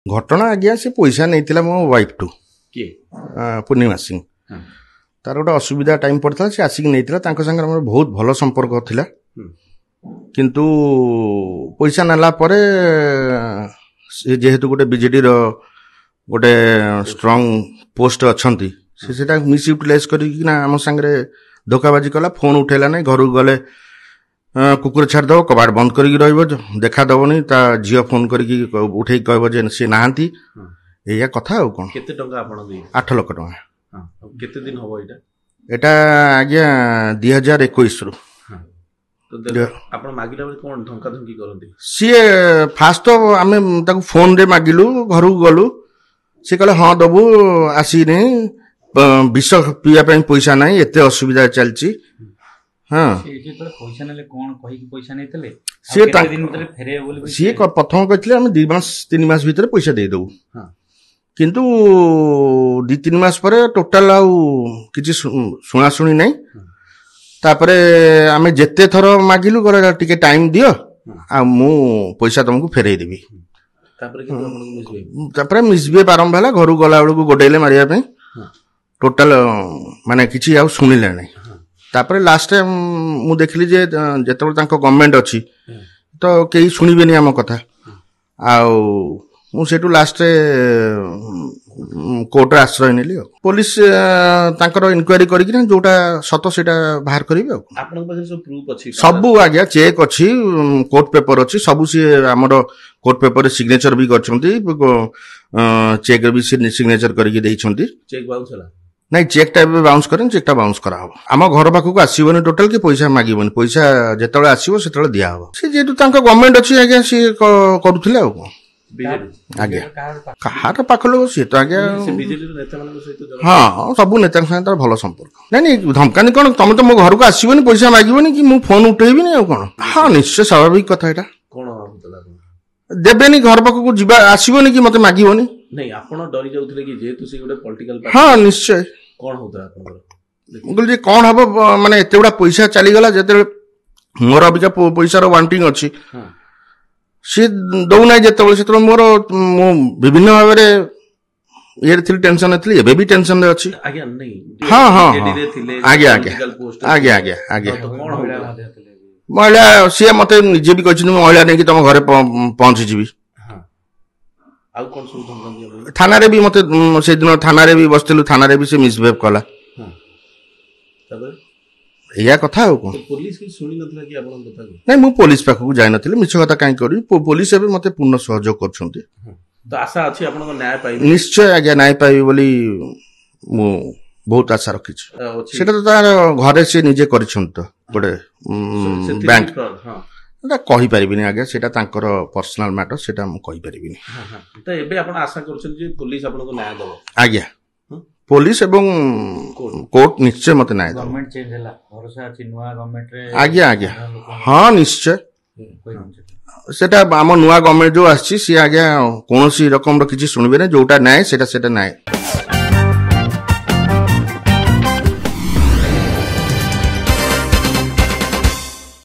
घटना आज्ञा से पैसा नहीं मो वाइफ टू किए पूर्णिमा सिंह तार गोटे असुविधा टाइम पड़ता से आसिक नहीं सागर मोर बहुत भल संपर्क थिला किंतु पैसा नाला परे जेहेतु गोटे बीजेडी रो गोटे स्ट्रांग पोस्ट अच्छी से मिस यूटिलाइज करना आम सांगे धोखाबाजी कला फोन उठेला नहीं घर गले कुकुर छाड़देव कबाट बंद कर देखा दबनी ता झील फोन करके उठे कह सी नहांती या कथा कौन 8 लाख टका एटा आज्ञा 2021 रु सी फास्ट तो आम फोन रे मागिलु घर गलु सी कहले हाँ दबु आसी विष पीवा पैसा ना एत असुविधा चलती हाँ सी प्रथम कहते 2 मास 3 मास भितर पैसा दे दबु किंतु 2-3 मास पर टोटाल किसी शुणाशुणी नहीं तापरे आमे जेते थर मागिलु गरे टिके टाइम दियो आ मु पैसा तुमको फेरई देबी तापरे मिसबे आरंभ है घर गला बेलू गोडेले मारिया पे टोटाल माने किसी आउ सुनिले नहीं तापरे लास्ट टाइम मु देखली जे जेतबे तांको गवर्नमेंट अछि तो केही सुनिबेनी आम कथा आउ मु सेटू लास्ट कोर्ट आश्रय नेली पुलिस तांकर इनक्वायरी करिक जोटा सत सेटा बाहर करिवे आपन पास सब प्रूफ अछि सबु आज्ञा चेक अछि कोर्ट पेपर अछि सबु सी हमर कोर्ट पेपर रे सिग्नेचर भी करछंती चेक भी सिग्नेचर करिक देइछंती चेक बाउंस होला नहीं चेक टा बाउंस करें चेक टा बाउंस करा हो आम घर पाखक आसबनी टोटाल कि पैसा मागिबनी पैसा जेतबे आसीबो सेतबे दिया हो से जेतु तांको गवर्नमेंट अछि आज्ञा सी करूथिले आज्ञा कहार पाख लोक सी तो आज्ञा हाँ सब नेता सहित भल संपर्क नहीं नहीं धमकानी कौन तुम तो मो घर को आसबनी पैसा मागिबनी कि मु फोन उठेबी नहीं कौन हाँ निश्चय स्वाभाविक कथा एटा देबेनी घर पाखक जीवा आसबनी कि मते मागिबनी नहीं आपण डरी जाउथले कि जेतु से गोटे पॉलिटिकल पार्टी हाँ निश्चय कौन होता आपनकर बोल जे कौन हबो माने एते बडा पैसा चली गला जेते मोर अबिका पैसा रो वांटिंग अछि सी दौ ना जेते से मोर विभिन्न भाव रे ये थी टेंशन थी एबे भी टेंशन रे अछि आज्ञा नहीं हां हां आज्ञा आज्ञा आज्ञा आज्ञा आज्ञा महिला सी मते निजे भी कहछि महिला नहीं कि तुम घरे पहुंची जीवी थाना रे भी मते से दिन थाना रे भी बसतिलु थाना रे भी से मिसबिहेव कला या कथा हो को पुलिस की सुनी नथला कि आपन कथा नहीं मु पुलिस पाखु जाय नथिले मिछ कथा काई करी पुलिस एबे मते पूर्ण सहयोग करछंती तो आशा अछि आपन को न्याय पाइबे निश्चय आज्ञा न्याय पाइबे बोली मु बहुत आशा रखी सेटा तो तार घरे से निजे करिछंत तो गोटे बैंक ना कहि परिबिनी आगे सेटा तांकर पर्सनल मैटर सेटा हम कहि परिबिनी तो एबे आपण आशा करछन जे पुलिस आपण को न्याय देबो आज्ञा पुलिस एवं कोर्ट निश्चय मते न्याय देबो गवर्नमेंट चेंज होला भरोसा अछि नुवा गवर्नमेंट रे आज्ञा आज्ञा हां निश्चय सेटा हम नुवा गवर्नमेंट जो आछि सी आज्ञा कोनोसी रकम रो किछि सुनबे नै जोटा न्याय सेटा न्याय